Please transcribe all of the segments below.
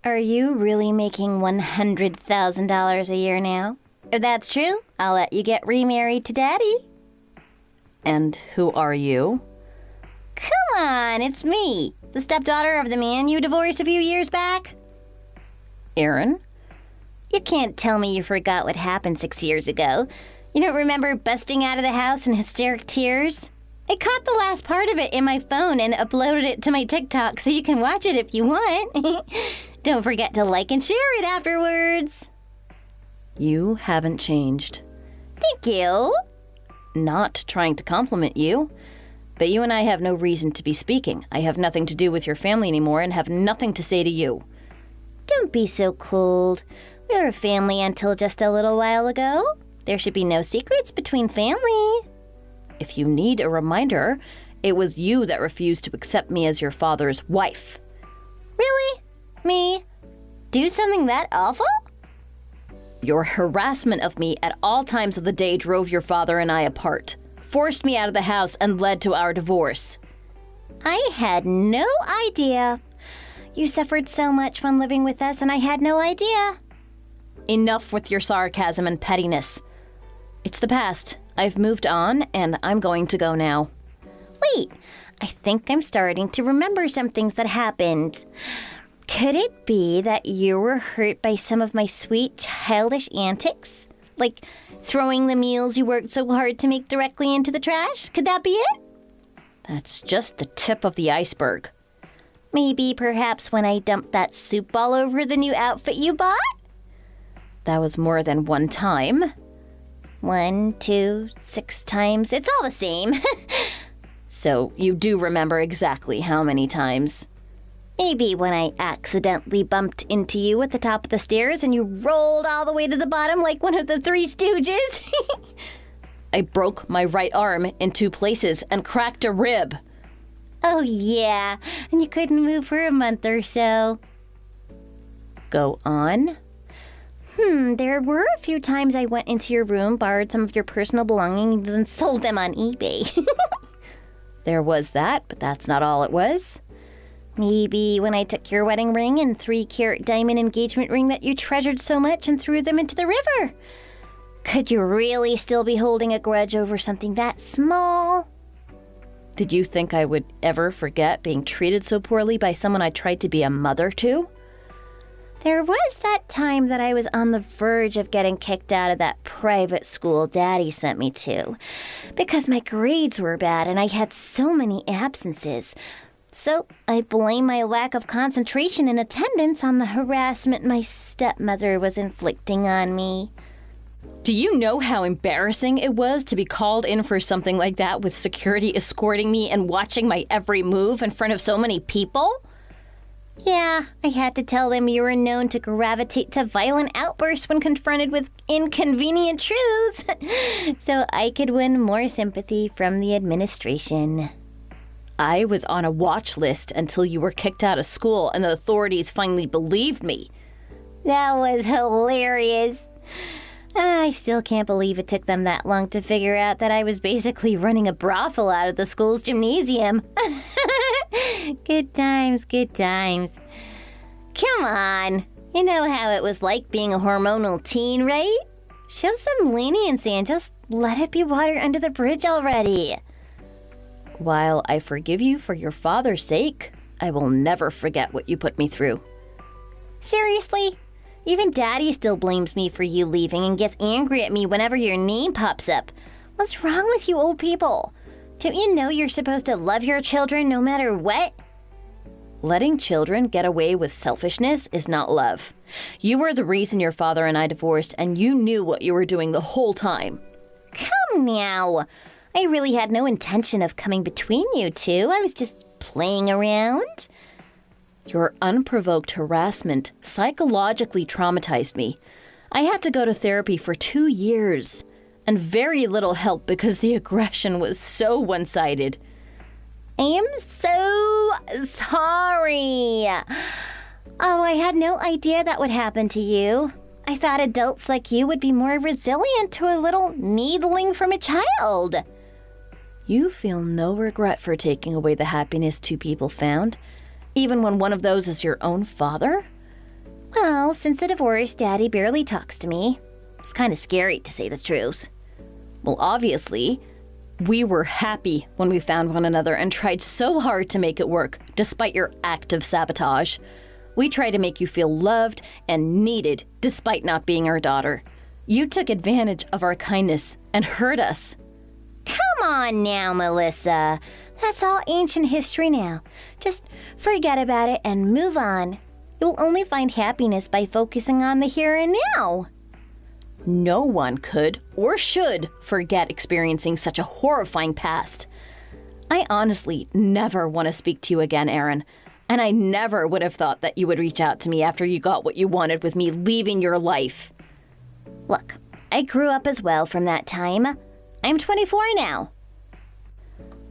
Are you really making $100,000 a year now? If that's true, I'll let you get remarried to Daddy. And who are you? Come on, it's me, the stepdaughter of the man you divorced a few years back. Aaron? You can't tell me you forgot what happened 6 years ago. You don't remember busting out of the house in hysteric tears? I caught the last part of it in my phone and uploaded it to my TikTok so you can watch it if you want. Don't forget to like and share it afterwards. You haven't changed. Thank you. Not trying to compliment you, but you and I have no reason to be speaking. I have nothing to do with your family anymore and have nothing to say to you. Don't be so cold. We were a family until just a little while ago. There should be no secrets between family. If you need a reminder, it was you that refused to accept me as your father's wife. Really? Me? Do something that awful? Your harassment of me at all times of the day drove your father and I apart, forced me out of the house, and led to our divorce. I had no idea. You suffered so much when living with us, and I had no idea. Enough with your sarcasm and pettiness. It's the past. I've moved on, and I'm going to go now. Wait, I think I'm starting to remember some things that happened. Could it be that you were hurt by some of my sweet, childish antics? Like throwing the meals you worked so hard to make directly into the trash? Could that be it? That's just the tip of the iceberg. Maybe perhaps when I dumped that soup all over the new outfit you bought? That was more than one time. 1, 2, 6 times. It's all the same. So you do remember exactly how many times? Maybe when I accidentally bumped into you at the top of the stairs and you rolled all the way to the bottom like one of the Three Stooges. I broke my right arm in 2 places and cracked a rib. Oh yeah, and you couldn't move for a month or so. Go on. There were a few times I went into your room, borrowed some of your personal belongings, and sold them on eBay. There was that, but that's not all it was. Maybe when I took your wedding ring and 3-carat diamond engagement ring that you treasured so much and threw them into the river. Could you really still be holding a grudge over something that small? Did you think I would ever forget being treated so poorly by someone I tried to be a mother to? There was that time that I was on the verge of getting kicked out of that private school Daddy sent me to because my grades were bad and I had so many absences. So I blame my lack of concentration and attendance on the harassment my stepmother was inflicting on me. Do you know how embarrassing it was to be called in for something like that with security escorting me and watching my every move in front of so many people? Yeah, I had to tell them you were known to gravitate to violent outbursts when confronted with inconvenient truths, so I could win more sympathy from the administration. I was on a watch list until you were kicked out of school and the authorities finally believed me. That was hilarious. I still can't believe it took them that long to figure out that I was basically running a brothel out of the school's gymnasium. Good times, good times. Come on. You know how it was like being a hormonal teen, right? Show some leniency and just let it be water under the bridge already. While I forgive you for your father's sake, I will never forget what you put me through. Seriously? Even Daddy still blames me for you leaving and gets angry at me whenever your name pops up. What's wrong with you old people? Don't you know you're supposed to love your children no matter what? Letting children get away with selfishness is not love. You were the reason your father and I divorced, and you knew what you were doing the whole time. Come now. I really had no intention of coming between you two. I was just playing around. Your unprovoked harassment psychologically traumatized me. I had to go to therapy for 2 years, and very little help because the aggression was so one-sided. I am so sorry. Oh, I had no idea that would happen to you. I thought adults like you would be more resilient to a little needling from a child. You feel no regret for taking away the happiness 2 people found, even when one of those is your own father? Well, since the divorce, Daddy barely talks to me. It's kind of scary, to say the truth. Well, obviously, we were happy when we found one another and tried so hard to make it work, despite your active sabotage. We tried to make you feel loved and needed, despite not being our daughter. You took advantage of our kindness and hurt us. Come on now, Melissa. That's all ancient history now. Just forget about it and move on. You'll only find happiness by focusing on the here and now. No one could or should forget experiencing such a horrifying past. I honestly never want to speak to you again, Erin. And I never would have thought that you would reach out to me after you got what you wanted with me leaving your life. Look, I grew up as well from that time. I'm 24 now.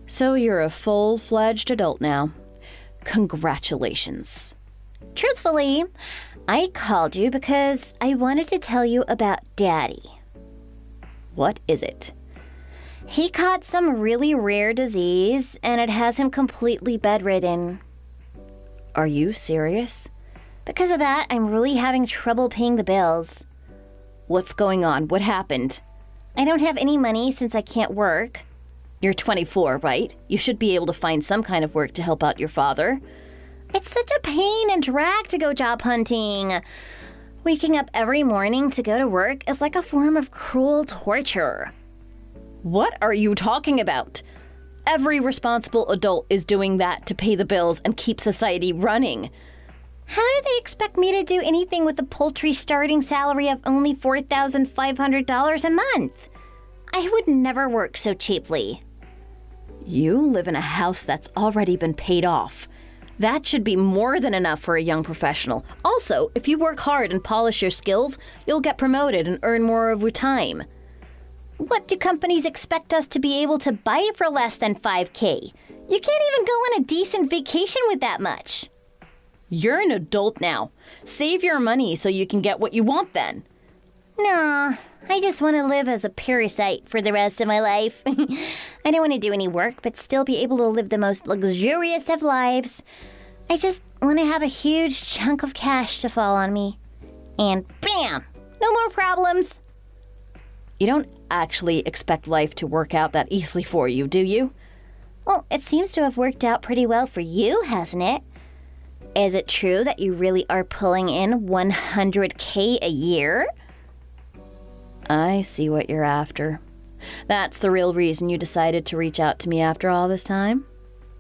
So you're a full-fledged adult now. Congratulations. Truthfully, I called you because I wanted to tell you about Daddy. What is it? He caught some really rare disease, and it has him completely bedridden. Are you serious? Because of that, I'm really having trouble paying the bills. What's going on? What happened? I don't have any money since I can't work. You're 24, right? You should be able to find some kind of work to help out your father. It's such a pain and drag to go job hunting. Waking up every morning to go to work is like a form of cruel torture. What are you talking about? Every responsible adult is doing that to pay the bills and keep society running. How do they expect me to do anything with a paltry starting salary of only $4,500 a month? I would never work so cheaply. You live in a house that's already been paid off. That should be more than enough for a young professional. Also, if you work hard and polish your skills, you'll get promoted and earn more of your time. What do companies expect us to be able to buy for less than $5,000? You can't even go on a decent vacation with that much. You're an adult now. Save your money so you can get what you want then. Nah, I just want to live as a parasite for the rest of my life. I don't want to do any work, but still be able to live the most luxurious of lives. I just want to have a huge chunk of cash to fall on me. And bam! No more problems. You don't actually expect life to work out that easily for you, do you? Well, it seems to have worked out pretty well for you, hasn't it? Is it true that you really are pulling in $100,000 a year? I see what you're after. That's the real reason you decided to reach out to me after all this time?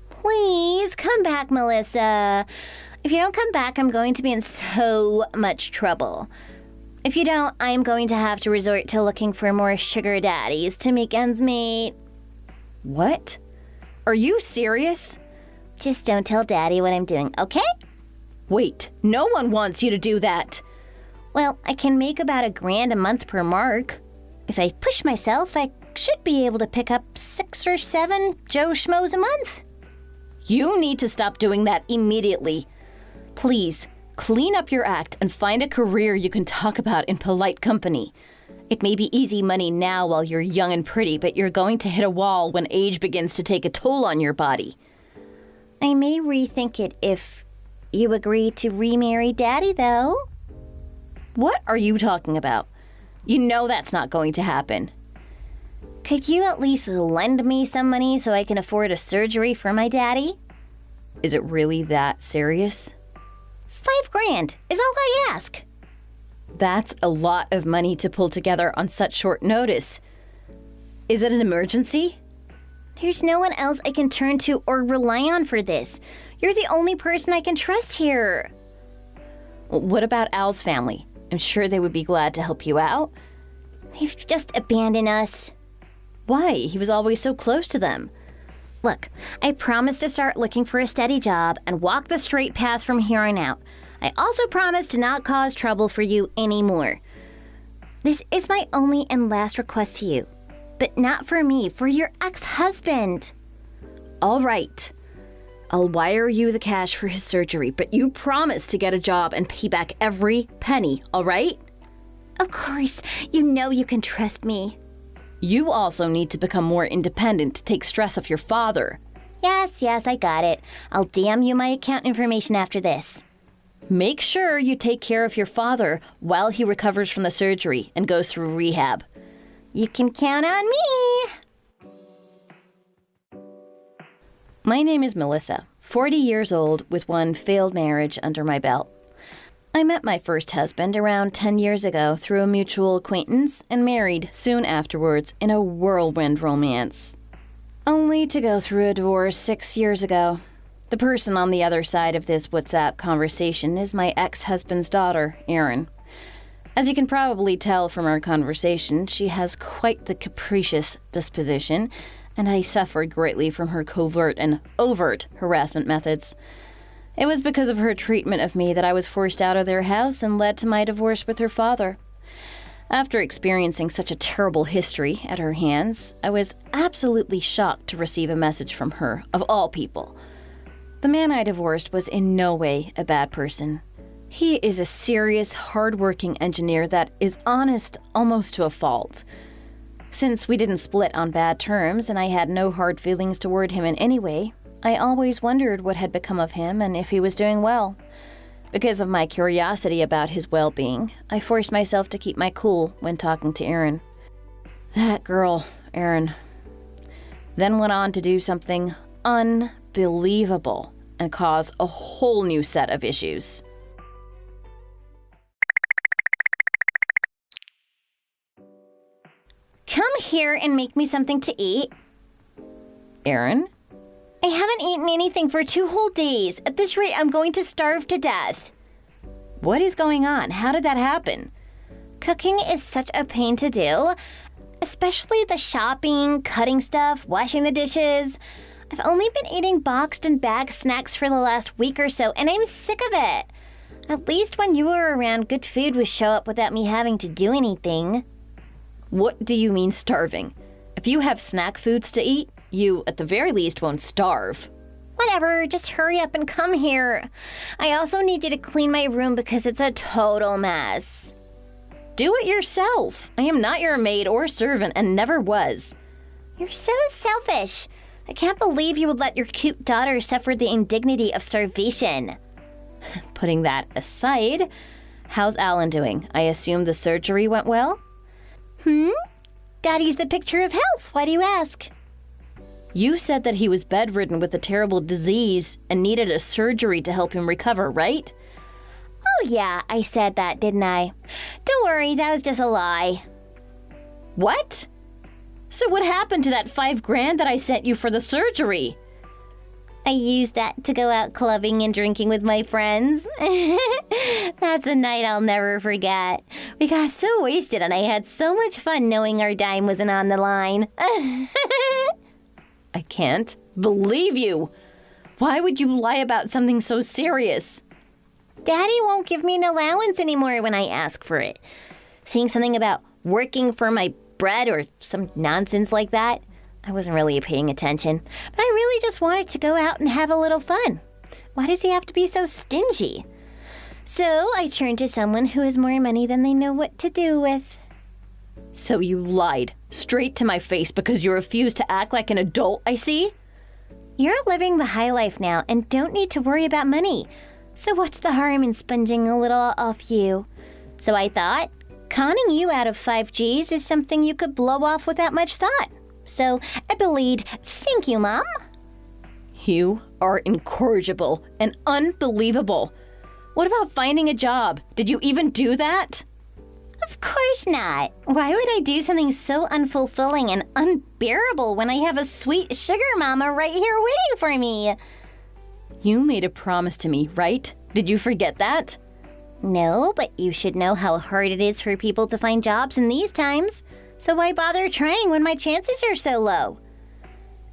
Please, come back, Melissa. If you don't come back, I'm going to be in so much trouble. If you don't, I'm going to have to resort to looking for more sugar daddies to make ends meet. What? Are you serious? Just don't tell Daddy what I'm doing, okay? Wait, no one wants you to do that. Well, I can make about $1,000 a month per mark. If I push myself, I should be able to pick up 6 or 7 Joe Schmoes a month. You need to stop doing that immediately. Please, clean up your act and find a career you can talk about in polite company. It may be easy money now while you're young and pretty, but you're going to hit a wall when age begins to take a toll on your body. I may rethink it if you agree to remarry Daddy, though. What are you talking about? You know that's not going to happen. Could you at least lend me some money so I can afford a surgery for my daddy? Is it really that serious? $5,000 is all I ask. That's a lot of money to pull together on such short notice. Is it an emergency? There's no one else I can turn to or rely on for this. You're the only person I can trust here. What about Al's family? I'm sure they would be glad to help you out. They've just abandoned us. Why? He was always so close to them. Look, I promised to start looking for a steady job and walk the straight path from here on out. I also promised to not cause trouble for you anymore. This is my only and last request to you. But not for me, for your ex-husband. All right. I'll wire you the cash for his surgery, but you promise to get a job and pay back every penny, all right? Of course, you know you can trust me. You also need to become more independent to take stress off your father. Yes, I got it. I'll DM you my account information after this. Make sure you take care of your father while he recovers from the surgery and goes through rehab. You can count on me. My name is Melissa, 40 years old with one failed marriage under my belt. I met my first husband around 10 years ago through a mutual acquaintance and married soon afterwards in a whirlwind romance. Only to go through a divorce 6 years ago. The person on the other side of this WhatsApp conversation is my ex-husband's daughter, Erin. As you can probably tell from our conversation, she has quite the capricious disposition, and I suffered greatly from her covert and overt harassment methods. It was because of her treatment of me that I was forced out of their house and led to my divorce with her father. After experiencing such a terrible history at her hands, I was absolutely shocked to receive a message from her, of all people. The man I divorced was in no way a bad person. He is a serious, hard-working engineer that is honest almost to a fault. Since we didn't split on bad terms and I had no hard feelings toward him in any way, I always wondered what had become of him and if he was doing well. Because of my curiosity about his well-being, I forced myself to keep my cool when talking to Erin. That girl, Erin, then went on to do something unbelievable and cause a whole new set of issues. Come here and make me something to eat. Erin? I haven't eaten anything for 2 whole days. At this rate, I'm going to starve to death. What is going on? How did that happen? Cooking is such a pain to do, especially the shopping, cutting stuff, washing the dishes. I've only been eating boxed and bagged snacks for the last week or so, and I'm sick of it. At least when you were around, good food would show up without me having to do anything. What do you mean starving? If you have snack foods to eat, you, at the very least, won't starve. Whatever, just hurry up and come here. I also need you to clean my room because it's a total mess. Do it yourself. I am not your maid or servant and never was. You're so selfish. I can't believe you would let your cute daughter suffer the indignity of starvation. Putting that aside, how's Alan doing? I assume the surgery went well? Daddy's the picture of health. Why do you ask? You said that he was bedridden with a terrible disease and needed a surgery to help him recover, right? Oh yeah, I said that, didn't I? Don't worry, that was just a lie. What? So what happened to that $5,000 that I sent you for the surgery? I used that to go out clubbing and drinking with my friends. That's a night I'll never forget. We got so wasted and I had so much fun knowing our dime wasn't on the line. I can't believe you. Why would you lie about something so serious? Daddy won't give me an allowance anymore when I ask for it. Saying something about working for my bread or some nonsense like that. I wasn't really paying attention, but I really just wanted to go out and have a little fun. Why does he have to be so stingy? So I turned to someone who has more money than they know what to do with. So you lied straight to my face because you refused to act like an adult, I see? You're living the high life now and don't need to worry about money. So what's the harm in sponging a little off you? So I thought, conning you out of 5 Gs is something you could blow off without much thought. So I believed, thank you, Mom. You are incorrigible and unbelievable. What about finding a job? Did you even do that? Of course not. Why would I do something so unfulfilling and unbearable when I have a sweet sugar mama right here waiting for me? You made a promise to me, right? Did you forget that? No, but you should know how hard it is for people to find jobs in these times. So why bother trying when my chances are so low?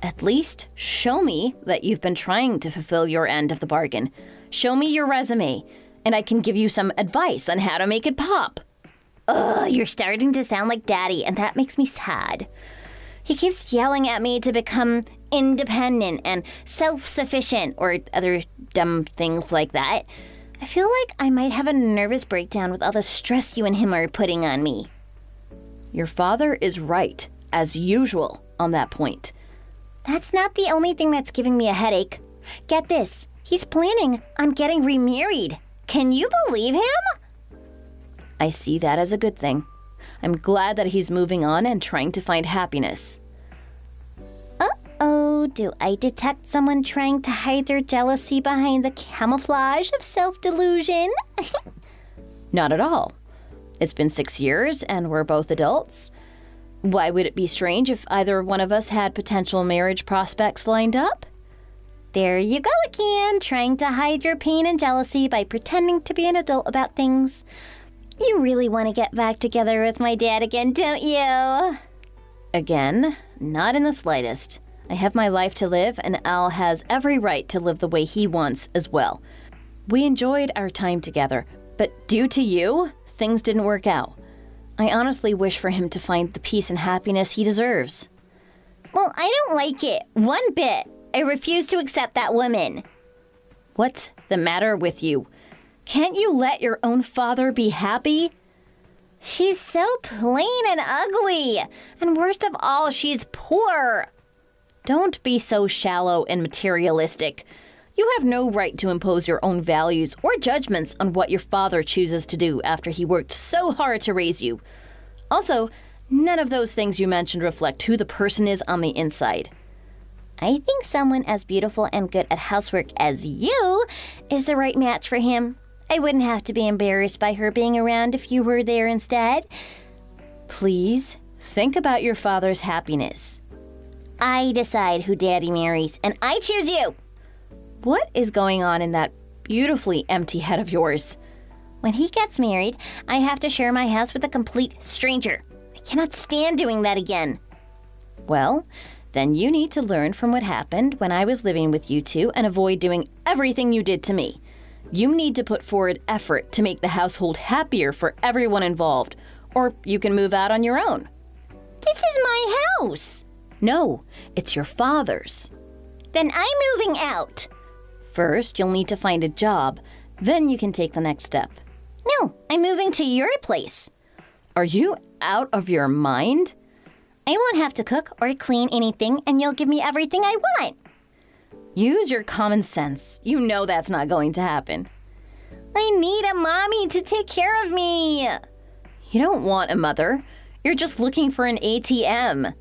At least show me that you've been trying to fulfill your end of the bargain. Show me your resume, and I can give you some advice on how to make it pop. Ugh, you're starting to sound like Daddy, and that makes me sad. He keeps yelling at me to become independent and self-sufficient or other dumb things like that. I feel like I might have a nervous breakdown with all the stress you and him are putting on me. Your father is right, as usual, on that point. That's not the only thing that's giving me a headache. Get this, he's planning on getting remarried. Can you believe him? I see that as a good thing. I'm glad that he's moving on and trying to find happiness. Uh-oh, do I detect someone trying to hide their jealousy behind the camouflage of self-delusion? Not at all. It's been 6 years and we're both adults. Why would it be strange if either one of us had potential marriage prospects lined up? There you go again, trying to hide your pain and jealousy by pretending to be an adult about things. You really want to get back together with my dad again, don't you? Again, not in the slightest. I have my life to live, and Al has every right to live the way he wants as well. We enjoyed our time together, but due to you, things didn't work out. I honestly wish for him to find the peace and happiness he deserves. Well, I don't like it one bit. I refuse to accept that woman. What's the matter with you? Can't you let your own father be happy? She's so plain and ugly. And worst of all, she's poor. Don't be so shallow and materialistic. You have no right to impose your own values or judgments on what your father chooses to do after he worked so hard to raise you. Also, none of those things you mentioned reflect who the person is on the inside. I think someone as beautiful and good at housework as you is the right match for him. I wouldn't have to be embarrassed by her being around if you were there instead. Please, think about your father's happiness. I decide who Daddy marries, and I choose you. What is going on in that beautifully empty head of yours? When he gets married, I have to share my house with a complete stranger. I cannot stand doing that again. Well, then you need to learn from what happened when I was living with you two and avoid doing everything you did to me. You need to put forward effort to make the household happier for everyone involved, or you can move out on your own. This is my house. No, it's your father's. Then I'm moving out. First, you'll need to find a job. Then you can take the next step. No, I'm moving to your place. Are you out of your mind? I won't have to cook or clean anything, and you'll give me everything I want. Use your common sense. You know that's not going to happen. I need a mommy to take care of me. You don't want a mother. You're just looking for an ATM.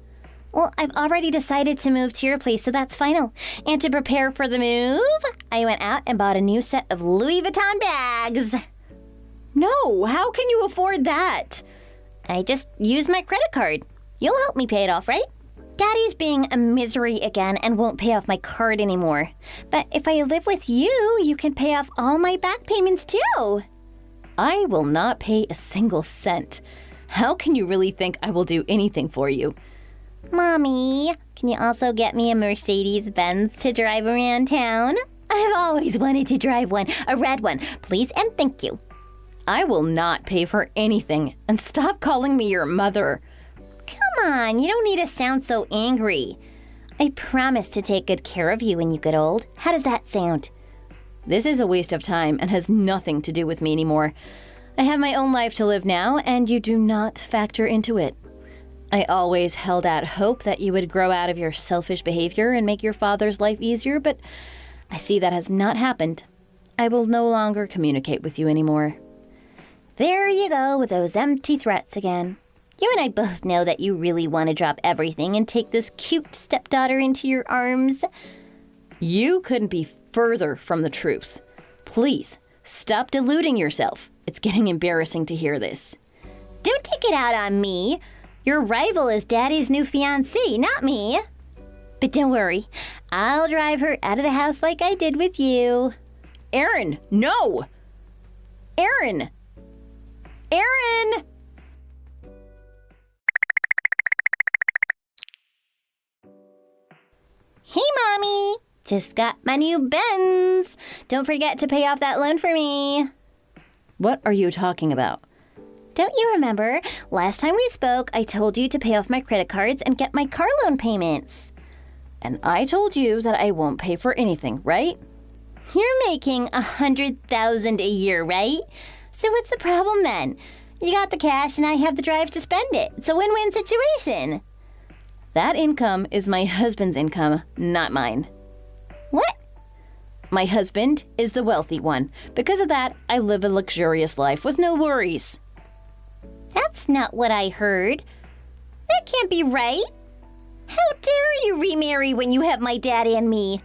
Well, I've already decided to move to your place, so that's final. And to prepare for the move, I went out and bought a new set of Louis Vuitton bags. No, how can you afford that? I just used my credit card. You'll help me pay it off, right? Daddy's being a misery again and won't pay off my card anymore. But if I live with you, you can pay off all my back payments too. I will not pay a single cent. How can you really think I will do anything for you? Mommy, can you also get me a Mercedes-Benz to drive around town? I've always wanted to drive one, a red one. Please and thank you. I will not pay for anything, and stop calling me your mother. Come on, you don't need to sound so angry. I promise to take good care of you when you get old. How does that sound? This is a waste of time and has nothing to do with me anymore. I have my own life to live now, and you do not factor into it. I always held out hope that you would grow out of your selfish behavior and make your father's life easier, but I see that has not happened. I will no longer communicate with you anymore. There you go with those empty threats again. You and I both know that you really want to drop everything and take this cute stepdaughter into your arms. You couldn't be further from the truth. Please, stop deluding yourself. It's getting embarrassing to hear this. Don't take it out on me. Your rival is Daddy's new fiancée, not me. But don't worry, I'll drive her out of the house like I did with you. Aaron, no! Aaron! Aaron! Hey, Mommy! Just got my new Benz. Don't forget to pay off that loan for me. What are you talking about? Don't you remember? Last time we spoke, I told you to pay off my credit cards and get my car loan payments. And I told you that I won't pay for anything, right? You're making $100,000 a year, right? So what's the problem then? You got the cash and I have the drive to spend it. It's a win-win situation. That income is my husband's income, not mine. What? My husband is the wealthy one. Because of that, I live a luxurious life with no worries. That's not what I heard. That can't be right. How dare you remarry when you have my dad and me?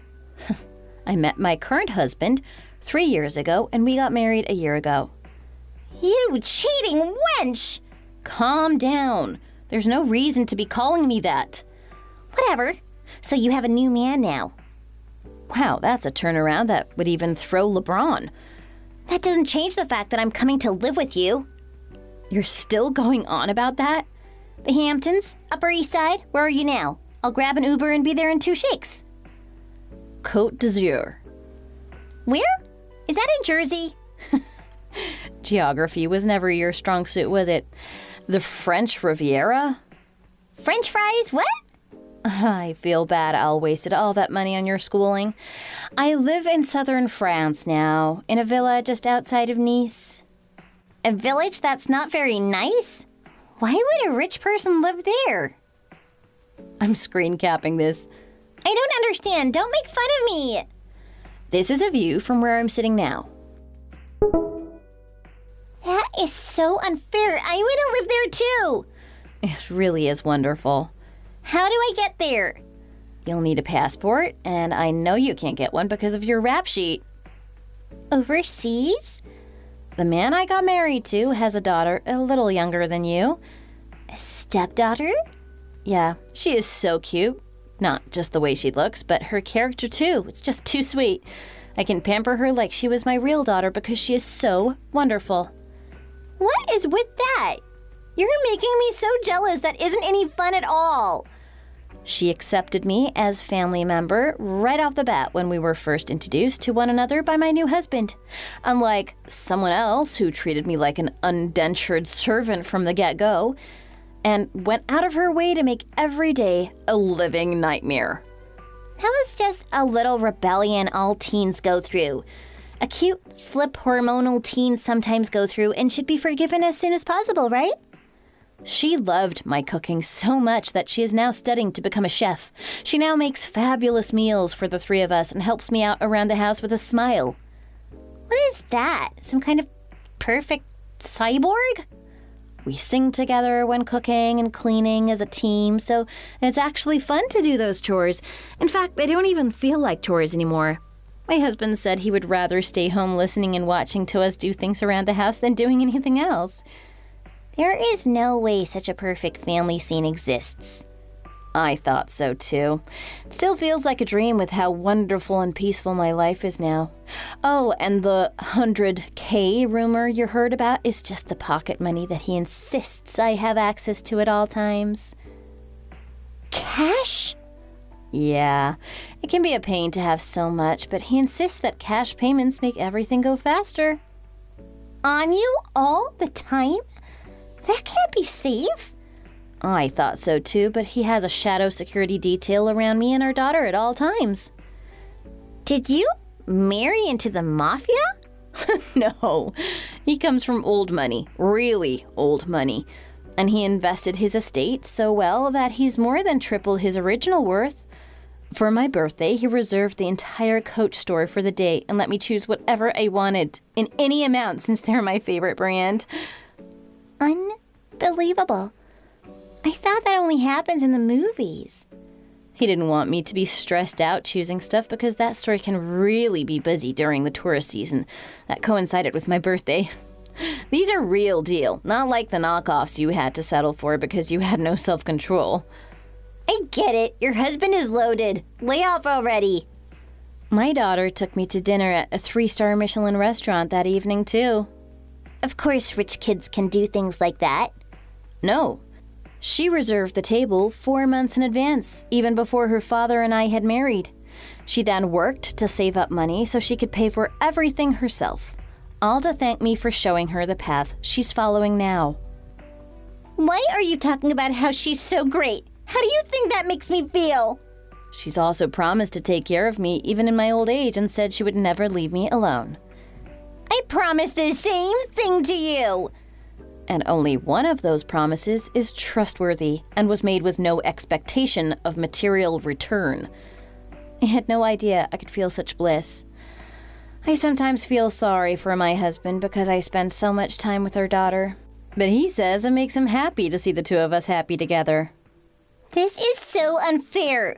I met my current husband 3 years ago, and we got married a year ago. You cheating wench! Calm down. There's no reason to be calling me that. Whatever. So you have a new man now. Wow, that's a turnaround that would even throw LeBron. That doesn't change the fact that I'm coming to live with you. You're still going on about that? The Hamptons, Upper East Side, where are you now? I'll grab an Uber and be there in 2 shakes. Côte d'Azur. Where? Is that in Jersey? Geography was never your strong suit, was it? The French Riviera? French fries? What? I feel bad Al wasted all that money on your schooling. I live in southern France now, in a villa just outside of Nice. A village that's not very nice? Why would a rich person live there? I'm screen capping this. I don't understand. Don't make fun of me. This is a view from where I'm sitting now. That is so unfair. I want to live there too. It really is wonderful. How do I get there? You'll need a passport, and I know you can't get one because of your rap sheet. Overseas? The man I got married to has a daughter a little younger than you. A stepdaughter? Yeah, she is so cute. Not just the way she looks, but her character too. It's just too sweet. I can pamper her like she was my real daughter because she is so wonderful. What is with that? You're making me so jealous. That isn't any fun at all. She accepted me as family member right off the bat when we were first introduced to one another by my new husband. Unlike someone else who treated me like an undentured servant from the get-go and went out of her way to make every day a living nightmare. That was just a little rebellion all teens go through. A cute, slip hormonal teens sometimes go through and should be forgiven as soon as possible, right? She loved my cooking so much that she is now studying to become a chef. She now makes fabulous meals for the 3 of us and helps me out around the house with a smile. What is that? Some kind of perfect cyborg? We sing together when cooking and cleaning as a team, so it's actually fun to do those chores. In fact, they don't even feel like chores anymore. My husband said he would rather stay home listening and watching to us do things around the house than doing anything else. There is no way such a perfect family scene exists. I thought so too. It still feels like a dream with how wonderful and peaceful my life is now. Oh, and the 100K rumor you heard about is just the pocket money that he insists I have access to at all times. Cash? Yeah, it can be a pain to have so much, but he insists that cash payments make everything go faster. On you all the time? That can't be safe. I thought so too, but he has a shadow security detail around me and our daughter at all times. Did you marry into the mafia? No, he comes from old money, really old money. And he invested his estate so well that he's more than triple his original worth. For my birthday, he reserved the entire Coach store for the day and let me choose whatever I wanted in any amount since they're my favorite brand. Unbelievable. I thought that only happens in the movies. He didn't want me to be stressed out choosing stuff because that store can really be busy during the tourist season. That coincided with my birthday. These are real deal, not like the knockoffs you had to settle for because you had no self-control. I get it. Your husband is loaded. Lay off already. My daughter took me to dinner at a 3-star Michelin restaurant that evening, too. Of course, rich kids can do things like that. No. She reserved the table 4 months in advance, even before her father and I had married. She then worked to save up money so she could pay for everything herself, all to thank me for showing her the path she's following now. Why are you talking about how she's so great? How do you think that makes me feel? She's also promised to take care of me even in my old age and said she would never leave me alone. I promised the same thing to you. And only one of those promises is trustworthy and was made with no expectation of material return. I had no idea I could feel such bliss. I sometimes feel sorry for my husband because I spend so much time with our daughter. But he says it makes him happy to see the two of us happy together. This is so unfair.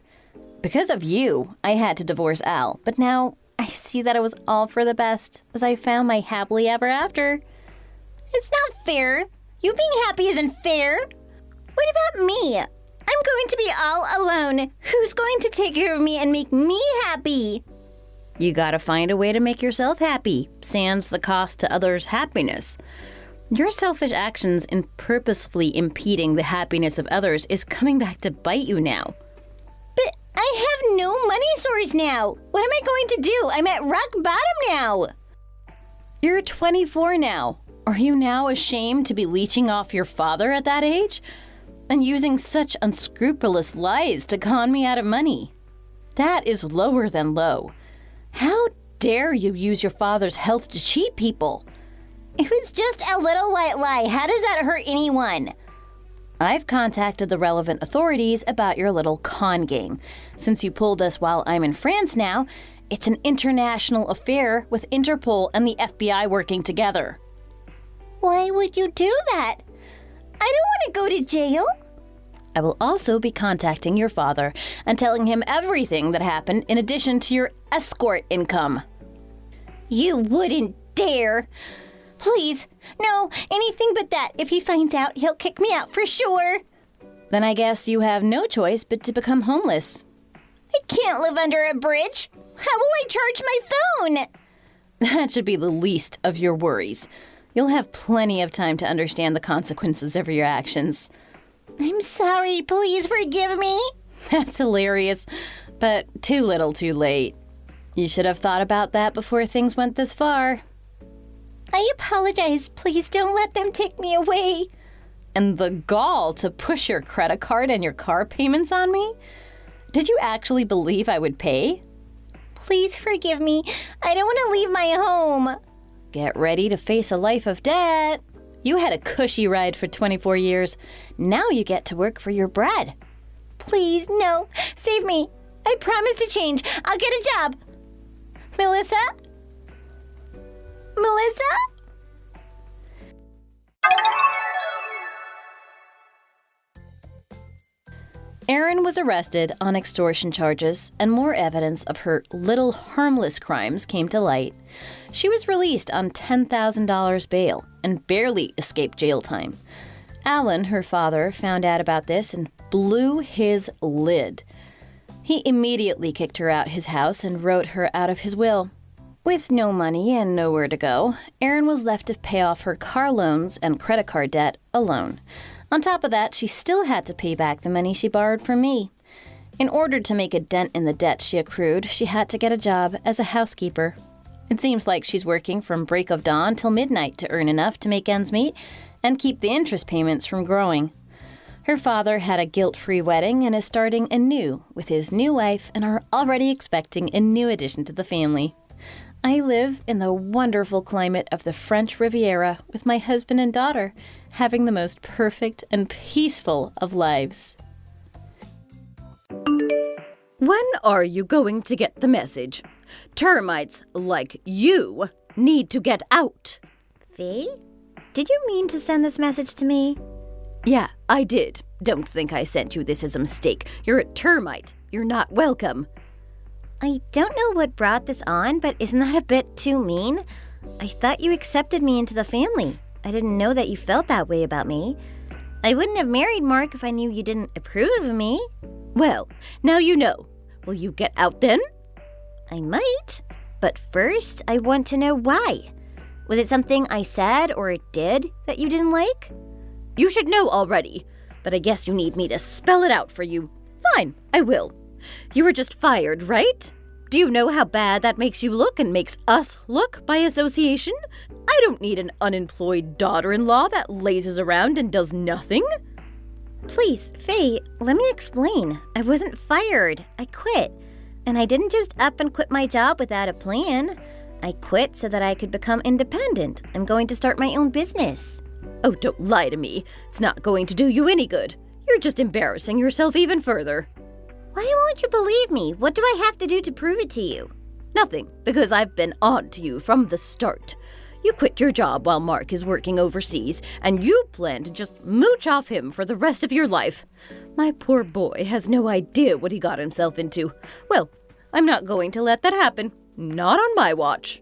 Because of you, I had to divorce Al, but now I see that it was all for the best as I found my happily ever after. It's not fair. You being happy isn't fair. What about me? I'm going to be all alone. Who's going to take care of me and make me happy? You gotta find a way to make yourself happy, sans the cost to others' happiness. Your selfish actions in purposefully impeding the happiness of others is coming back to bite you now. But I have no money source now. What am I going to do? I'm at rock bottom now. You're 24 now. Are you now ashamed to be leeching off your father at that age? And using such unscrupulous lies to con me out of money? That is lower than low. How dare you use your father's health to cheat people? It was just a little white lie. How does that hurt anyone? I've contacted the relevant authorities about your little con game. Since you pulled us while I'm in France now, it's an international affair with Interpol and the FBI working together. Why would you do that? I don't want to go to jail. I will also be contacting your father and telling him everything that happened in addition to your escort income. You wouldn't dare. Please, no, anything but that. If he finds out, he'll kick me out for sure. Then I guess you have no choice but to become homeless. I can't live under a bridge. How will I charge my phone? That should be the least of your worries. You'll have plenty of time to understand the consequences of your actions. I'm sorry. Please forgive me. That's hilarious, but too little too late. You should have thought about that before things went this far. I apologize. Please don't let them take me away. And the gall to push your credit card and your car payments on me? Did you actually believe I would pay? Please forgive me. I don't want to leave my home. Get ready to face a life of debt. You had a cushy ride for 24 years. Now you get to work for your bread. Please, no. Save me. I promise to change. I'll get a job. Melissa? Melissa? Erin was arrested on extortion charges, and more evidence of her little harmless crimes came to light. She was released on $10,000 bail and barely escaped jail time. Alan, her father, found out about this and blew his lid. He immediately kicked her out his house and wrote her out of his will. With no money and nowhere to go, Erin was left to pay off her car loans and credit card debt alone. On top of that, she still had to pay back the money she borrowed from me. In order to make a dent in the debt she accrued, she had to get a job as a housekeeper. It seems like she's working from break of dawn till midnight to earn enough to make ends meet and keep the interest payments from growing. Her father had a guilt-free wedding and is starting anew with his new wife and are already expecting a new addition to the family. I live in the wonderful climate of the French Riviera with my husband and daughter, having the most perfect and peaceful of lives. When are you going to get the message? Termites like you need to get out. Faye? Did you mean to send this message to me? Yeah, I did. Don't think I sent you this as a mistake. You're a termite. You're not welcome. I don't know what brought this on, but isn't that a bit too mean? I thought you accepted me into the family. I didn't know that you felt that way about me. I wouldn't have married Mark if I knew you didn't approve of me. Well, now you know. Will you get out then? I might, but first I want to know why. Was it something I said or did that you didn't like? You should know already, but I guess you need me to spell it out for you. Fine, I will. You were just fired, right? Do you know how bad that makes you look and makes us look by association? I don't need an unemployed daughter-in-law that lazes around and does nothing. Please, Faye, let me explain. I wasn't fired. I quit. And I didn't just up and quit my job without a plan. I quit so that I could become independent. I'm going to start my own business. Oh, don't lie to me. It's not going to do you any good. You're just embarrassing yourself even further. Why won't you believe me? What do I have to do to prove it to you? Nothing, because I've been on to you from the start. You quit your job while Mark is working overseas, and you plan to just mooch off him for the rest of your life. My poor boy has no idea what he got himself into. Well, I'm not going to let that happen. Not on my watch.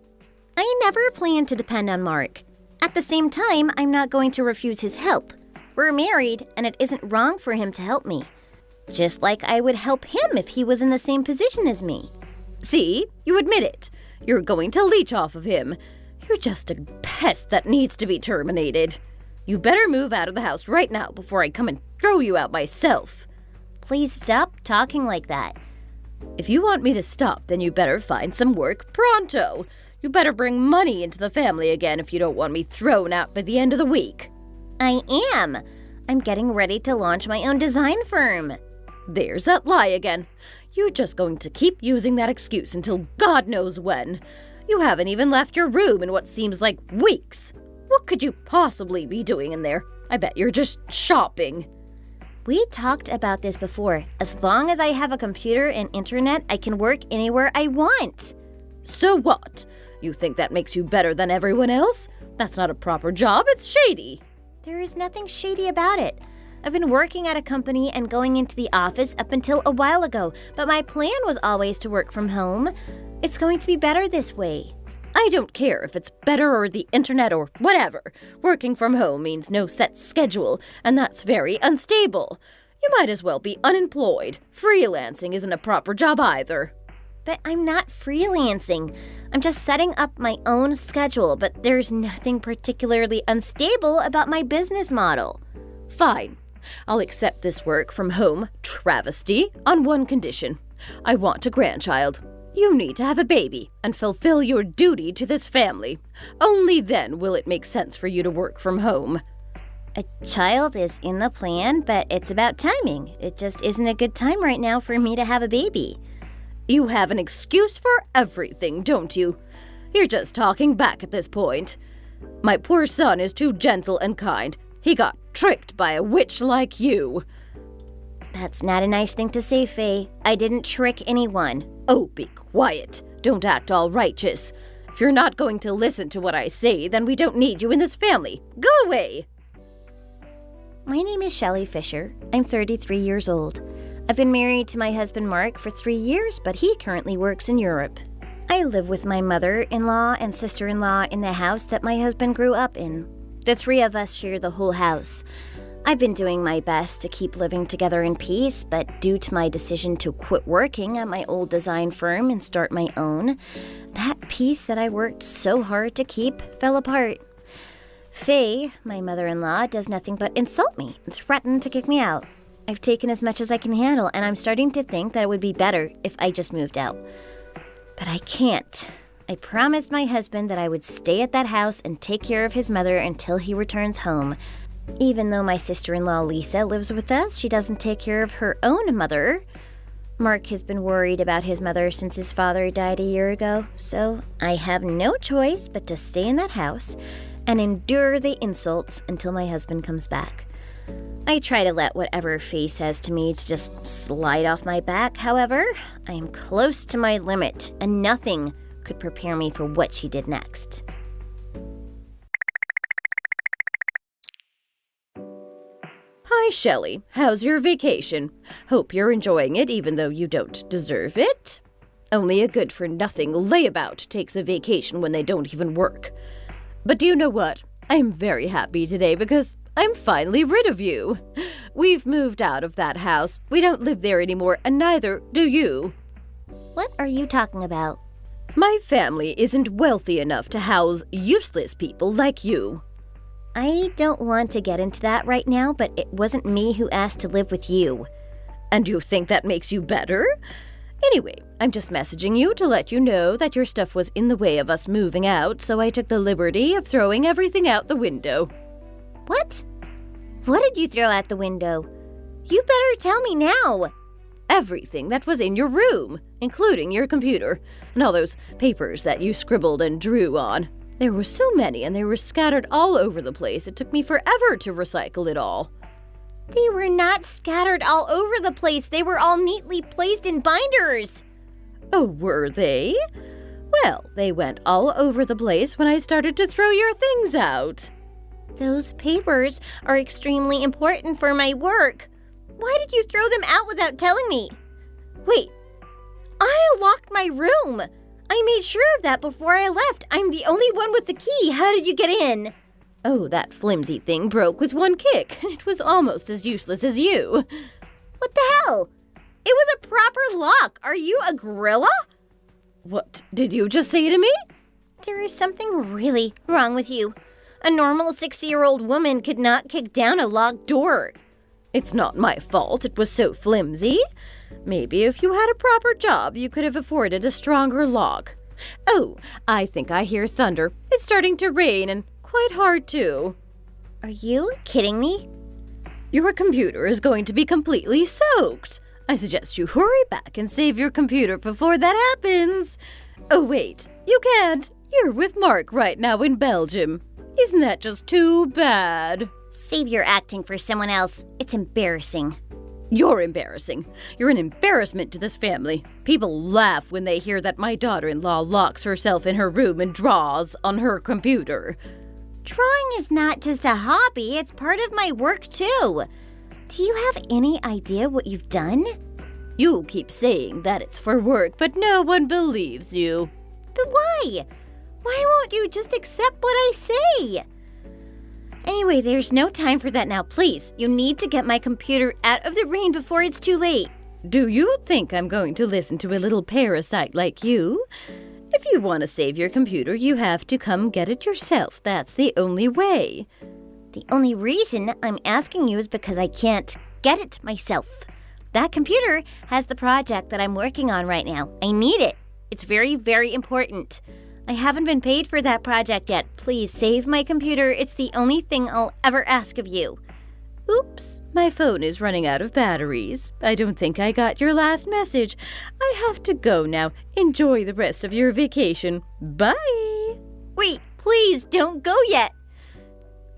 I never planned to depend on Mark. At the same time, I'm not going to refuse his help. We're married, and it isn't wrong for him to help me. Just like I would help him if he was in the same position as me. See? You admit it. You're going to leech off of him. You're just a pest that needs to be terminated. You better move out of the house right now before I come and throw you out myself. Please stop talking like that. If you want me to stop, then you better find some work pronto. You better bring money into the family again if you don't want me thrown out by the end of the week. I am. I'm getting ready to launch my own design firm. There's that lie again. You're just going to keep using that excuse until God knows when. You haven't even left your room in what seems like weeks. What could you possibly be doing in there? I bet you're just shopping. We talked about this before. As long as I have a computer and internet, I can work anywhere I want. So what? You think that makes you better than everyone else? That's not a proper job, it's shady. There is nothing shady about it. I've been working at a company and going into the office up until a while ago, but my plan was always to work from home. It's going to be better this way. I don't care if it's better or the internet or whatever. Working from home means no set schedule, and that's very unstable. You might as well be unemployed. Freelancing isn't a proper job either. But I'm not freelancing. I'm just setting up my own schedule, but there's nothing particularly unstable about my business model. Fine. I'll accept this work from home travesty on one condition. I want a grandchild. You need to have a baby and fulfill your duty to this family. Only then will it make sense for you to work from home. A child is in the plan, but it's about timing. It just isn't a good time right now for me to have a baby. You have an excuse for everything, don't you? You're just talking back at this point. My poor son is too gentle and kind. He got tricked by a witch like you. That's not a nice thing to say, Faye. I didn't trick anyone. Oh, be quiet. Don't act all righteous. If you're not going to listen to what I say, then we don't need you in this family. Go away! My name is Shelley Fisher. I'm 33 years old. I've been married to my husband Mark for 3 years, but he currently works in Europe. I live with my mother-in-law and sister-in-law in the house that my husband grew up in. The three of us share the whole house. I've been doing my best to keep living together in peace, but due to my decision to quit working at my old design firm and start my own, that peace that I worked so hard to keep fell apart. Faye, my mother-in-law, does nothing but insult me and threaten to kick me out. I've taken as much as I can handle, and I'm starting to think that it would be better if I just moved out. But I can't. I promised my husband that I would stay at that house and take care of his mother until he returns home. Even though my sister-in-law Lisa lives with us, she doesn't take care of her own mother. Mark has been worried about his mother since his father died a year ago, so I have no choice but to stay in that house and endure the insults until my husband comes back. I try to let whatever Faye says to me to just slide off my back. However, I am close to my limit, and nothing could prepare me for what she did next. Hi, Shelley. How's your vacation? Hope you're enjoying it even though you don't deserve it. Only a good-for-nothing layabout takes a vacation when they don't even work. But do you know what? I am very happy today because I'm finally rid of you. We've moved out of that house. We don't live there anymore, and neither do you. What are you talking about? My family isn't wealthy enough to house useless people like you. I don't want to get into that right now, but it wasn't me who asked to live with you. And you think that makes you better? Anyway, I'm just messaging you to let you know that your stuff was in the way of us moving out, so I took the liberty of throwing everything out the window. What? What did you throw out the window? You better tell me now. Everything that was in your room, including your computer, and all those papers that you scribbled and drew on. There were so many, and they were scattered all over the place. It took me forever to recycle it all. They were not scattered all over the place. They were all neatly placed in binders. Oh, were they? Well, they went all over the place when I started to throw your things out. Those papers are extremely important for my work. Why did you throw them out without telling me? Wait, I locked my room. I made sure of that before I left. I'm the only one with the key. How did you get in? Oh, that flimsy thing broke with one kick. It was almost as useless as you. What the hell? It was a proper lock. Are you a gorilla? What did you just say to me? There is something really wrong with you. A normal 60-year-old woman could not kick down a locked door. It's not my fault it was so flimsy. Maybe if you had a proper job, you could have afforded a stronger lock. Oh, I think I hear thunder. It's starting to rain and quite hard too. Are you kidding me? Your computer is going to be completely soaked. I suggest you hurry back and save your computer before that happens. Oh, wait, you can't. You're with Mark right now in Belgium. Isn't that just too bad? Save your acting for someone else. It's embarrassing. You're embarrassing. You're an embarrassment to this family. People laugh when they hear that my daughter-in-law locks herself in her room and draws on her computer. Drawing is not just a hobby, it's part of my work too. Do you have any idea what you've done? You keep saying that it's for work, but no one believes you. But why? Why won't you just accept what I say? Anyway, there's no time for that now, please. You need to get my computer out of the rain before it's too late. Do you think I'm going to listen to a little parasite like you? If you want to save your computer, you have to come get it yourself. That's the only way. The only reason I'm asking you is because I can't get it myself. That computer has the project that I'm working on right now. I need it. It's very, very important. I haven't been paid for that project yet. Please save my computer. It's the only thing I'll ever ask of you. Oops, my phone is running out of batteries. I don't think I got your last message. I have to go now. Enjoy the rest of your vacation. Bye. Wait, please don't go yet.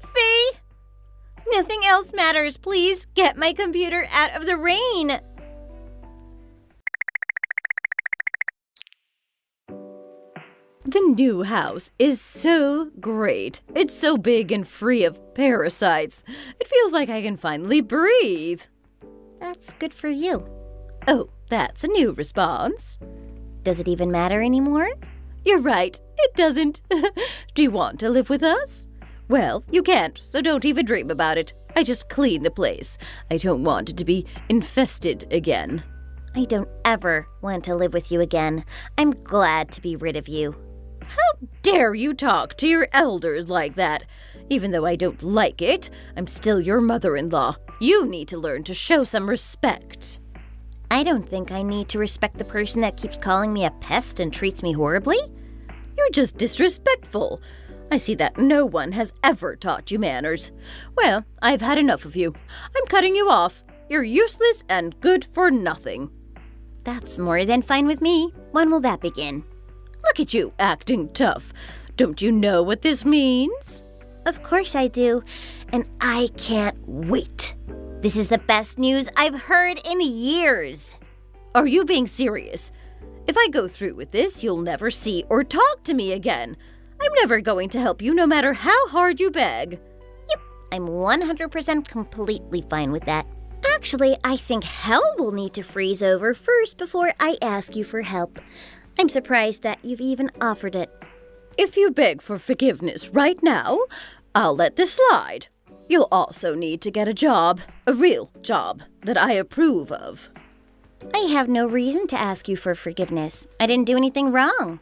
Faye, nothing else matters. Please get my computer out of the rain. The new house is so great. It's so big and free of parasites. It feels like I can finally breathe. That's good for you. Oh, that's a new response. Does it even matter anymore? You're right, it doesn't. Do you want to live with us? Well, you can't, so don't even dream about it. I just clean the place. I don't want it to be infested again. I don't ever want to live with you again. I'm glad to be rid of you. How dare you talk to your elders like that? Even though I don't like it, I'm still your mother-in-law. You need to learn to show some respect. I don't think I need to respect the person that keeps calling me a pest and treats me horribly. You're just disrespectful. I see that no one has ever taught you manners. Well, I've had enough of you. I'm cutting you off. You're useless and good for nothing. That's more than fine with me. When will that begin? Look at you acting tough. Don't you know what this means? Of course I do, and I can't wait. This is the best news I've heard in years. Are you being serious? If I go through with this, you'll never see or talk to me again. I'm never going to help you no matter how hard you beg. Yep, I'm 100% completely fine with that. Actually, I think hell will need to freeze over first before I ask you for help. I'm surprised that you've even offered it. If you beg for forgiveness right now, I'll let this slide. You'll also need to get a job, a real job that I approve of. I have no reason to ask you for forgiveness. I didn't do anything wrong.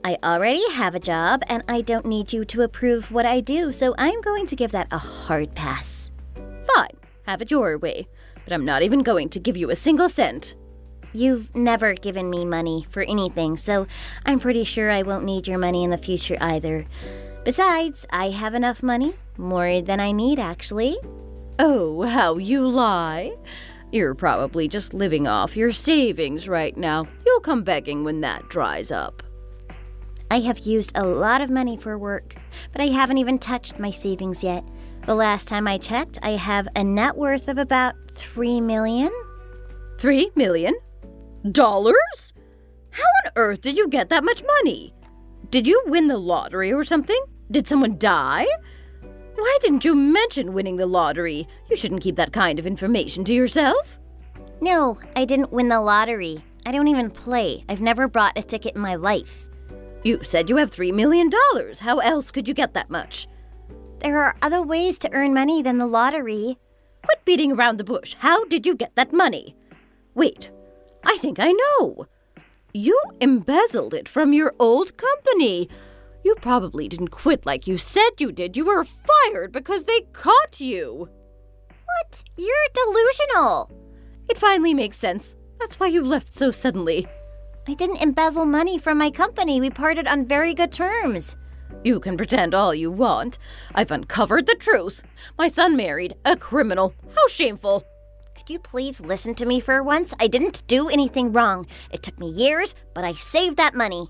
I already have a job, and I don't need you to approve what I do, so I'm going to give that a hard pass. Fine, have it your way, but I'm not even going to give you a single cent. You've never given me money for anything, so I'm pretty sure I won't need your money in the future either. Besides, I have enough money, more than I need actually. Oh, how you lie. You're probably just living off your savings right now. You'll come begging when that dries up. I have used a lot of money for work, but I haven't even touched my savings yet. The last time I checked, I have a net worth of about $3 million. $3 million? How on earth did you get that much money? Did you win the lottery or something? Did someone die? Why didn't you mention winning the lottery? You shouldn't keep that kind of information to yourself. No, I didn't win the lottery. I don't even play. I've never bought a ticket in my life. You said you have $3 million. How else could you get that much? There are other ways to earn money than the lottery. Quit beating around the bush. How did you get that money? Wait, I think I know. You embezzled it from your old company. You probably didn't quit like you said you did. You were fired because they caught you. What? You're delusional. It finally makes sense. That's why you left so suddenly. I didn't embezzle money from my company. We parted on very good terms. You can pretend all you want. I've uncovered the truth. My son married a criminal. How shameful. Could you please listen to me for once? I didn't do anything wrong. It took me years, but I saved that money.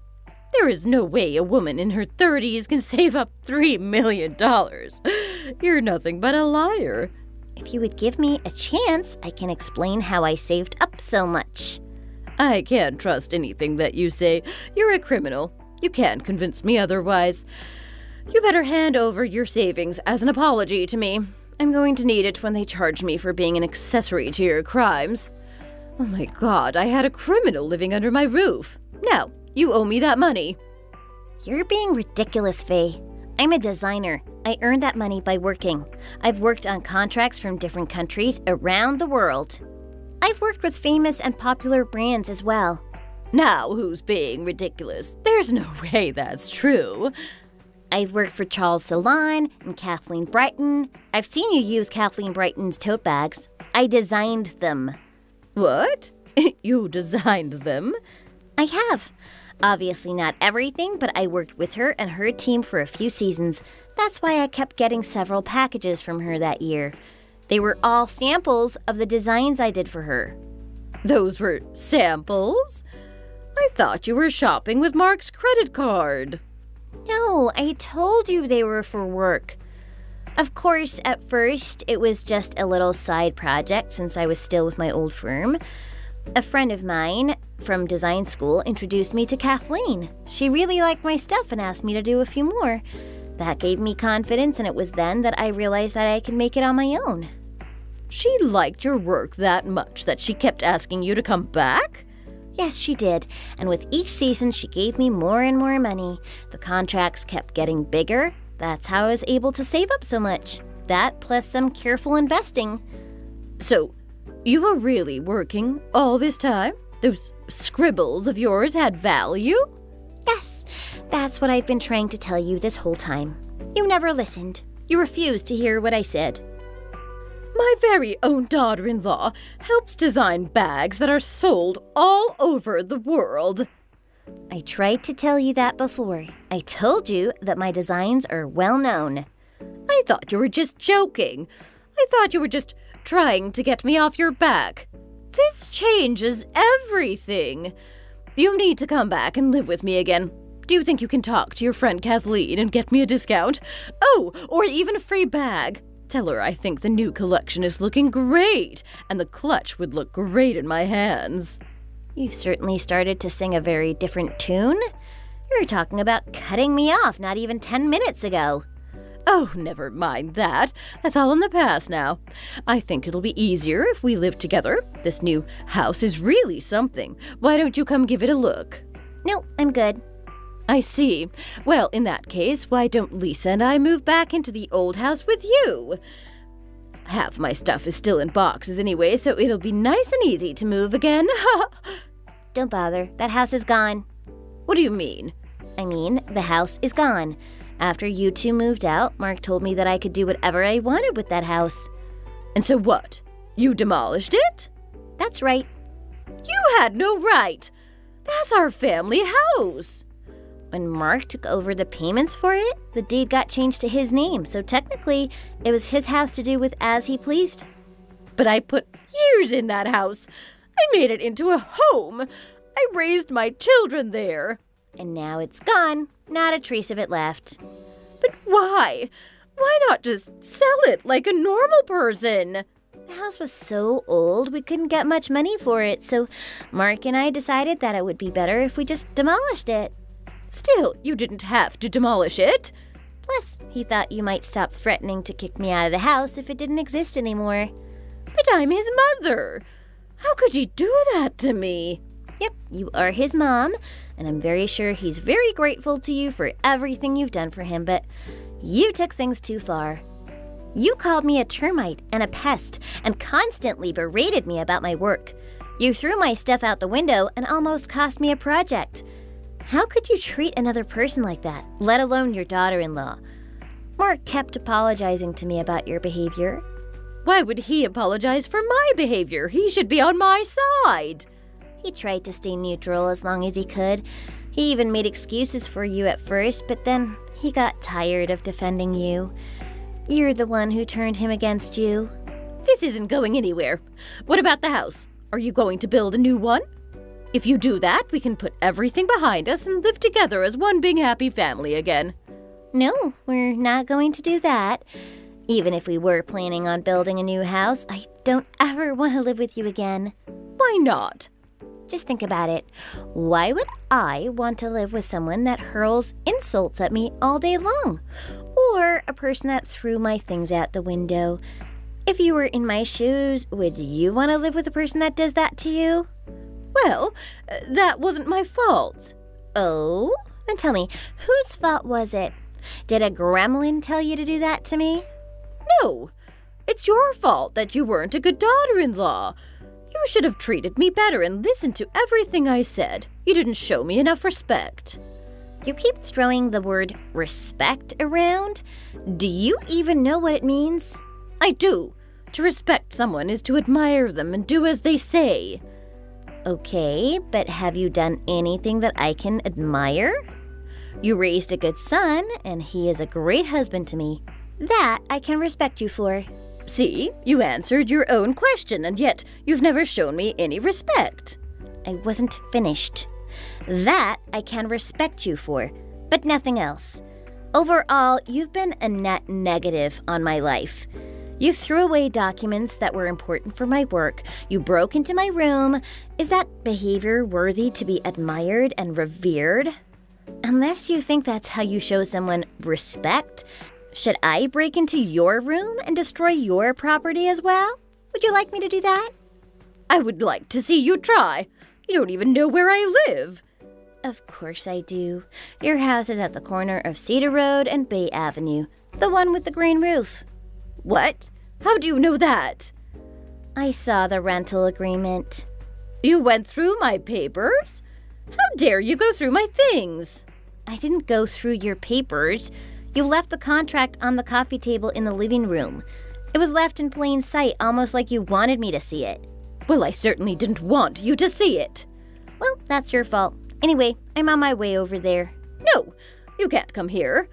There is no way a woman in her 30s can save up $3 million. You're nothing but a liar. If you would give me a chance, I can explain how I saved up so much. I can't trust anything that you say. You're a criminal. You can't convince me otherwise. You better hand over your savings as an apology to me. I'm going to need it when they charge me for being an accessory to your crimes. Oh my God, I had a criminal living under my roof. Now, you owe me that money. You're being ridiculous, Faye. I'm a designer. I earned that money by working. I've worked on contracts from different countries around the world. I've worked with famous and popular brands as well. Now, who's being ridiculous? There's no way that's true. I've worked for Charles Salon and Kathleen Brighton. I've seen you use Kathleen Brighton's tote bags. I designed them. What? You designed them? I have. Obviously not everything, but I worked with her and her team for a few seasons. That's why I kept getting several packages from her that year. They were all samples of the designs I did for her. Those were samples? I thought you were shopping with Mark's credit card. No, I told you they were for work. Of course, at first, it was just a little side project since I was still with my old firm. A friend of mine from design school introduced me to Kathleen. She really liked my stuff and asked me to do a few more. That gave me confidence, and it was then that I realized that I could make it on my own. She liked your work that much that she kept asking you to come back? Yes, she did. And with each season, she gave me more and more money. The contracts kept getting bigger. That's how I was able to save up so much. That plus some careful investing. So, you were really working all this time? Those scribbles of yours had value? Yes, that's what I've been trying to tell you this whole time. You never listened. You refused to hear what I said. My very own daughter-in-law helps design bags that are sold all over the world. I tried to tell you that before. I told you that my designs are well known. I thought you were just joking. I thought you were just trying to get me off your back. This changes everything. You need to come back and live with me again. Do you think you can talk to your friend Kathleen and get me a discount? Oh, or even a free bag. Tell her I think the new collection is looking great, and the clutch would look great in my hands. You've certainly started to sing a very different tune. You were talking about cutting me off not even 10 minutes ago. Oh, never mind that. That's all in the past now. I think it'll be easier if we live together. This new house is really something. Why don't you come give it a look? No, I'm good. I see. Well, in that case, why don't Lisa and I move back into the old house with you? Half my stuff is still in boxes anyway, so it'll be nice and easy to move again. Don't bother. That house is gone. What do you mean? I mean, the house is gone. After you two moved out, Mark told me that I could do whatever I wanted with that house. And so what? You demolished it? That's right. You had no right. That's our family house. When Mark took over the payments for it, the deed got changed to his name, so technically, it was his house to do with as he pleased. But I put years in that house. I made it into a home. I raised my children there. And now it's gone. Not a trace of it left. But why? Why not just sell it like a normal person? The house was so old we couldn't get much money for it, so Mark and I decided that it would be better if we just demolished it. Still, you didn't have to demolish it. Plus, he thought you might stop threatening to kick me out of the house if it didn't exist anymore. But I'm his mother. How could you do that to me? Yep, you are his mom, and I'm very sure he's very grateful to you for everything you've done for him, but you took things too far. You called me a termite and a pest and constantly berated me about my work. You threw my stuff out the window and almost cost me a project. How could you treat another person like that, let alone your daughter-in-law? Mark kept apologizing to me about your behavior. Why would he apologize for my behavior? He should be on my side. He tried to stay neutral as long as he could. He even made excuses for you at first, but then he got tired of defending you. You're the one who turned him against you. This isn't going anywhere. What about the house? Are you going to build a new one? If you do that, we can put everything behind us and live together as one big happy family again. No, we're not going to do that. Even if we were planning on building a new house, I don't ever want to live with you again. Why not? Just think about it. Why would I want to live with someone that hurls insults at me all day long? Or a person that threw my things out the window? If you were in my shoes, would you want to live with a person that does that to you? Well, that wasn't my fault. Oh? Then tell me, whose fault was it? Did a gremlin tell you to do that to me? No, it's your fault that you weren't a good daughter-in-law. You should have treated me better and listened to everything I said. You didn't show me enough respect. You keep throwing the word respect around. Do you even know what it means? I do. To respect someone is to admire them and do as they say. Okay, but have you done anything that I can admire? You raised a good son, and he is a great husband to me. That I can respect you for. See, you answered your own question, and yet you've never shown me any respect. I wasn't finished. That I can respect you for, but nothing else. Overall, you've been a net negative on my life. You threw away documents that were important for my work. You broke into my room. Is that behavior worthy to be admired and revered? Unless you think that's how you show someone respect, should I break into your room and destroy your property as well? Would you like me to do that? I would like to see you try. You don't even know where I live. Of course I do. Your house is at the corner of Cedar Road and Bay Avenue, the one with the green roof. What? How do you know that? I saw the rental agreement. You went through my papers? How dare you go through my things? I didn't go through your papers. You left the contract on the coffee table in the living room. It was left in plain sight, almost like you wanted me to see it. Well, I certainly didn't want you to see it. Well, that's your fault. Anyway, I'm on my way over there. No, you can't come here.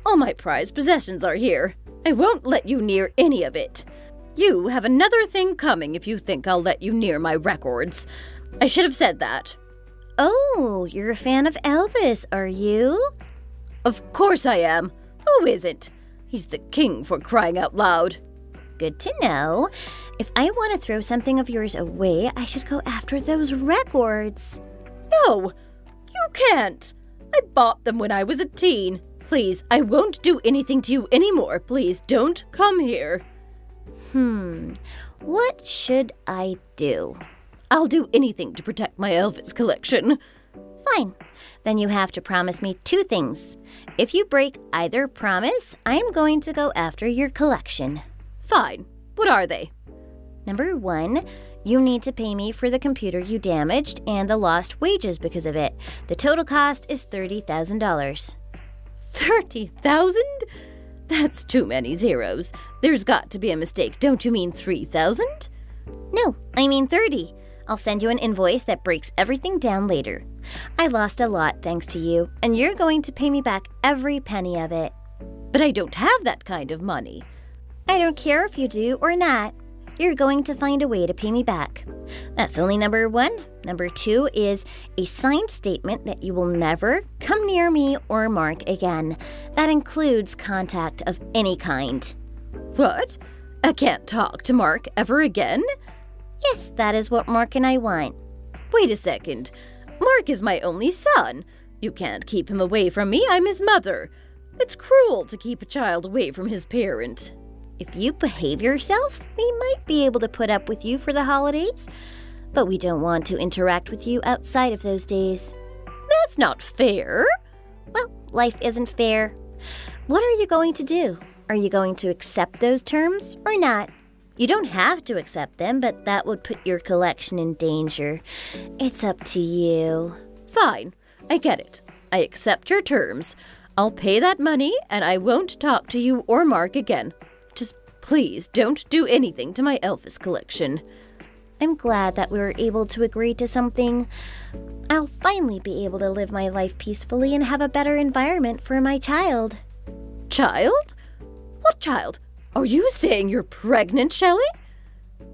All my prized possessions are here. I won't let you near any of it. You have another thing coming if you think I'll let you near my records. I should have said that. Oh, you're a fan of Elvis, are you? Of course I am. Who isn't? He's the king, for crying out loud. Good to know. If I want to throw something of yours away, I should go after those records. No, you can't. I bought them when I was a teen. Please, I won't do anything to you anymore. Please don't come here. What should I do? I'll do anything to protect my Elvis collection. Fine. Then you have to promise me 2 things. If you break either promise, I'm going to go after your collection. Fine. What are they? Number 1, you need to pay me for the computer you damaged and the lost wages because of it. The total cost is $30,000. 30,000? That's too many zeros. There's got to be a mistake. Don't you mean 3,000? No, I mean 30. I'll send you an invoice that breaks everything down later. I lost a lot thanks to you, and you're going to pay me back every penny of it. But I don't have that kind of money. I don't care if you do or not. You're going to find a way to pay me back. That's only number 1. Number 2 is a signed statement that you will never come near me or Mark again. That includes contact of any kind. What? I can't talk to Mark ever again? Yes, that is what Mark and I want. Wait a second. Mark is my only son. You can't keep him away from me. I'm his mother. It's cruel to keep a child away from his parent. If you behave yourself, we might be able to put up with you for the holidays. But we don't want to interact with you outside of those days. That's not fair. Well, life isn't fair. What are you going to do? Are you going to accept those terms or not? You don't have to accept them, but that would put your collection in danger. It's up to you. Fine. I get it. I accept your terms. I'll pay that money, and I won't talk to you or Mark again. Just please don't do anything to my Elvis collection. I'm glad that we were able to agree to something. I'll finally be able to live my life peacefully and have a better environment for my child. Child? What child? Are you saying you're pregnant, Shelley?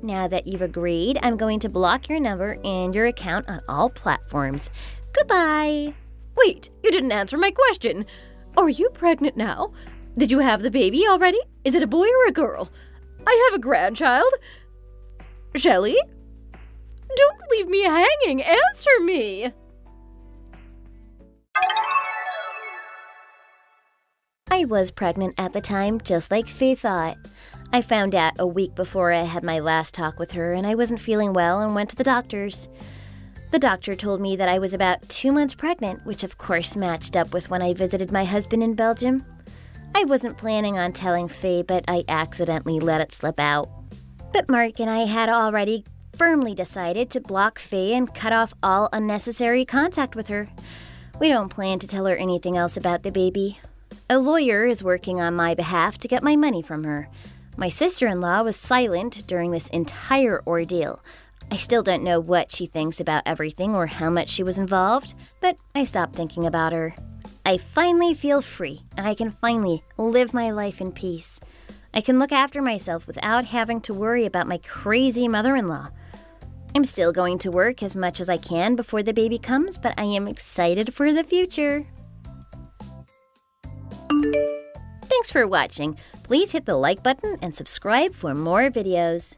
Now that you've agreed, I'm going to block your number and your account on all platforms. Goodbye. Wait, you didn't answer my question. Are you pregnant now? Did you have the baby already? Is it a boy or a girl? I have a grandchild. Shelley? Don't leave me hanging. Answer me. I was pregnant at the time, just like Faye thought. I found out a week before I had my last talk with her, and I wasn't feeling well and went to the doctor's. The doctor told me that I was about 2 months pregnant, which of course matched up with when I visited my husband in Belgium. I wasn't planning on telling Faye, but I accidentally let it slip out. But Mark and I had already firmly decided to block Faye and cut off all unnecessary contact with her. We don't plan to tell her anything else about the baby. A lawyer is working on my behalf to get my money from her. My sister-in-law was silent during this entire ordeal. I still don't know what she thinks about everything or how much she was involved, but I stopped thinking about her. I finally feel free, and I can finally live my life in peace. I can look after myself without having to worry about my crazy mother-in-law. I'm still going to work as much as I can before the baby comes, but I am excited for the future. Thanks for watching. Please hit the like button and subscribe for more videos.